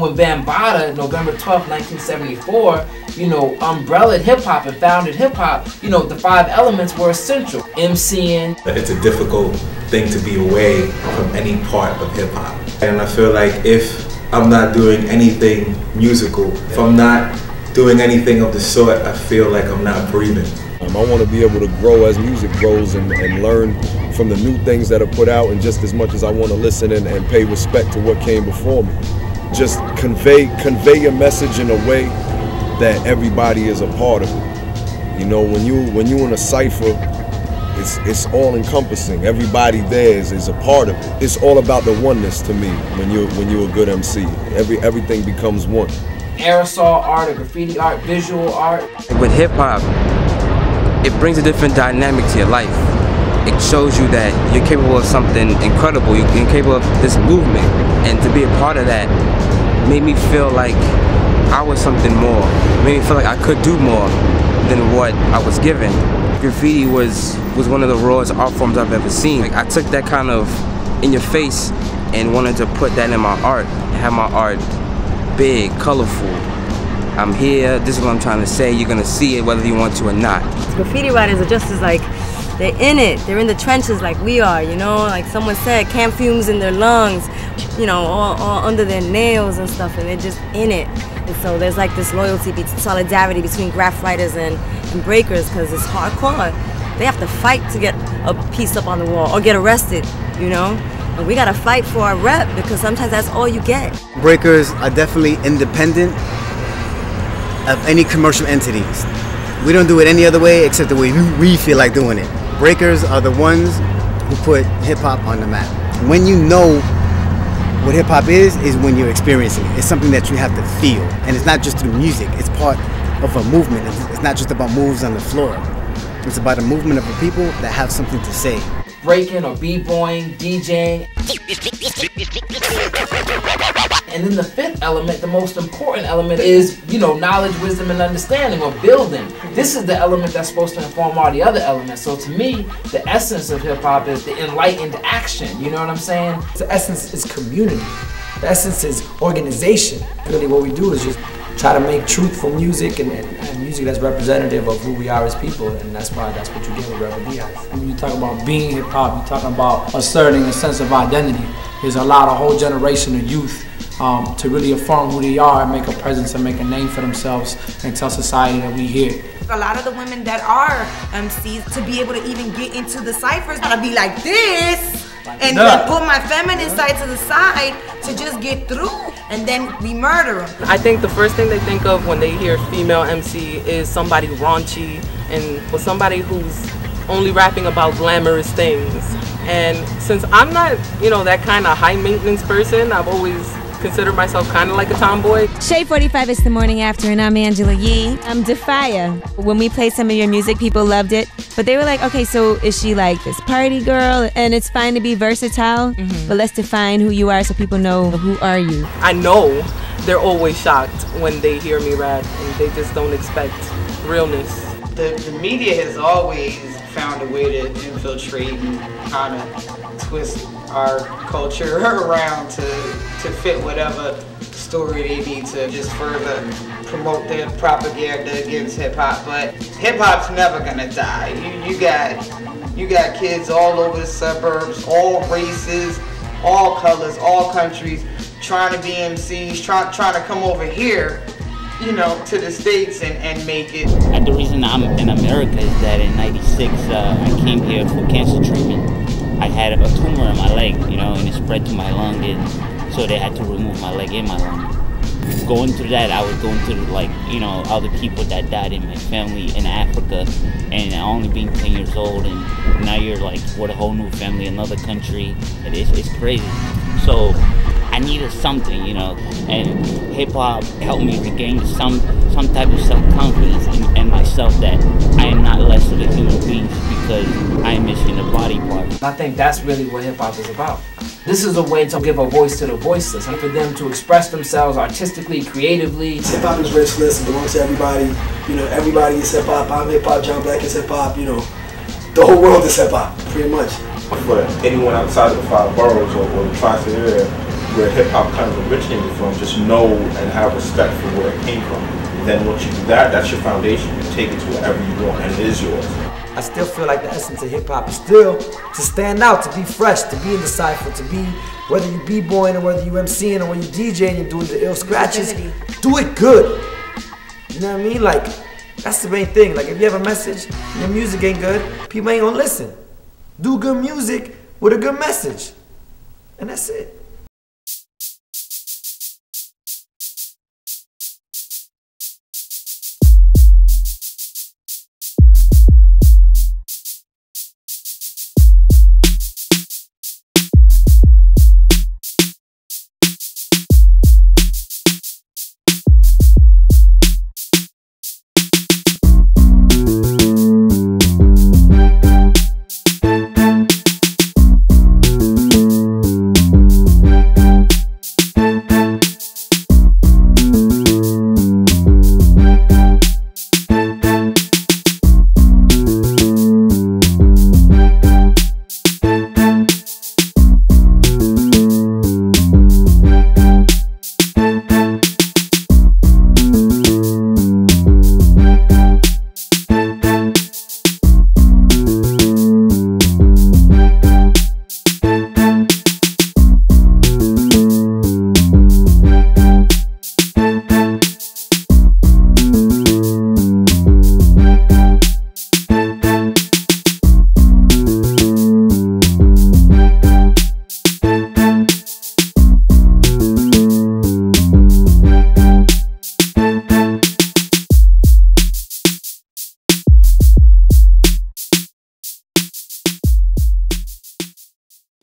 When Bambaataa, November 12th, 1974, you know, umbrellaed hip-hop and founded hip-hop, you know, the 5 elements were essential. MCing. It's a difficult thing to be away from any part of hip-hop. And I feel like if I'm not doing anything musical, if I'm not doing anything of the sort, I feel like I'm not breathing. I want to be able to grow as music grows and learn from the new things that are put out, and just as much as I want to listen and pay respect to what came before me. Just convey your message in a way that everybody is a part of it. You know, when you in a cipher, it's all encompassing. Everybody there is a part of it. It's all about the oneness to me when you're a good MC. Everything becomes one. Aerosol art or graffiti art, visual art. With hip hop, it brings a different dynamic to your life. It shows you that you're capable of something incredible. You're capable of this movement, and to be a part of that made me feel like I was something more. It made me feel like I could do more than what I was given. Graffiti was one of the rawest art forms I've ever seen. Like, I took that kind of in your face and wanted to put that in my art, have my art big, colorful. I'm here, this is what I'm trying to say, you're gonna see it whether you want to or not. Graffiti writers are just as like, they're in it, they're in the trenches like we are, you know? Like someone said, camp fumes in their lungs, you know, all under their nails and stuff, and they're just in it. And so there's like this loyalty, solidarity between graph writers and breakers, because it's hardcore. They have to fight to get a piece up on the wall or get arrested, you know? And we gotta fight for our rep, because sometimes that's all you get. Breakers are definitely independent of any commercial entities. We don't do it any other way except the way we feel like doing it. Breakers are the ones who put hip-hop on the map. When you know what hip-hop is when you're experiencing it. It's something that you have to feel. And it's not just through music, it's part of a movement. It's not just about moves on the floor. It's about a movement of the people that have something to say. Breaking or b-boying, DJing. And then the 5th element, the most important element, is, you know, knowledge, wisdom, and understanding, or building. This is the element that's supposed to inform all the other elements. So to me, the essence of hip-hop is the enlightened action, you know what I'm saying? The essence is community. The essence is organization. Really what we do is just try to make truthful music and music that's representative of who we are as people, and that's what you get with Rebel Diaz. When you talk about being hip-hop, you're talking about asserting a sense of identity. There's allowed a whole generation of youth to really affirm who they are and make a presence and make a name for themselves and tell society that we here. A lot of the women that are MCs, to be able to even get into the ciphers, gotta be like this, and then put my feminine side to the side to just get through, and then we murder them. I think the first thing they think of when they hear female MC is somebody raunchy and somebody who's only rapping about glamorous things. And since I'm not, you know, that kind of high maintenance person, I've always considered myself kind of like a tomboy. Shade 45 is the morning after, and I'm Angela Yee. I'm Defia. When we played some of your music, people loved it, but they were like, okay, so is she like this party girl? And it's fine to be versatile, but let's define who you are so people know who are you. I know they're always shocked when they hear me rap, and they just don't expect realness. The media has always found a way to infiltrate and kind of twist our culture around to fit whatever story they need to just further promote their propaganda against hip-hop. But hip-hop's never gonna die. You got kids all over the suburbs, all races, all colors, all countries, trying to be MCs, trying to come over here, you know, to the States and make it. And the reason I'm in America is that in '96 I came here for cancer treatment. I had a tumor in my leg, you know, and it spread to my lung, and so they had to remove my leg and my lung. Going through that, I was going through, like, you know, other people that died in my family in Africa, and only being 10 years old, and now you're like with a whole new family, another country, and it's crazy. So I needed something, you know, and hip-hop helped me regain some type of self-confidence in myself, that I am not less of a human being because I am missing a body part. I think that's really what hip-hop is about. This is a way to give a voice to the voiceless, and for them to express themselves artistically, creatively. Hip-hop is raceless, it belongs to everybody. You know, everybody is hip-hop. I'm hip-hop, John Black is hip-hop, you know. The whole world is hip-hop, pretty much. For anyone outside of the 5 boroughs or the tri-state area, where hip-hop kind of originated from, just know and have respect for where it came from. Then once you do that, that's your foundation. You take it to wherever you want, and it is yours. I still feel like the essence of hip-hop is still to stand out, to be fresh, to be in the cypher, to be, whether you b-boying or whether you MCing or when you DJing and doing the ill scratches, do it good. You know what I mean? Like, that's the main thing. Like, if you have a message and your music ain't good, people ain't gonna listen. Do good music with a good message. And that's it.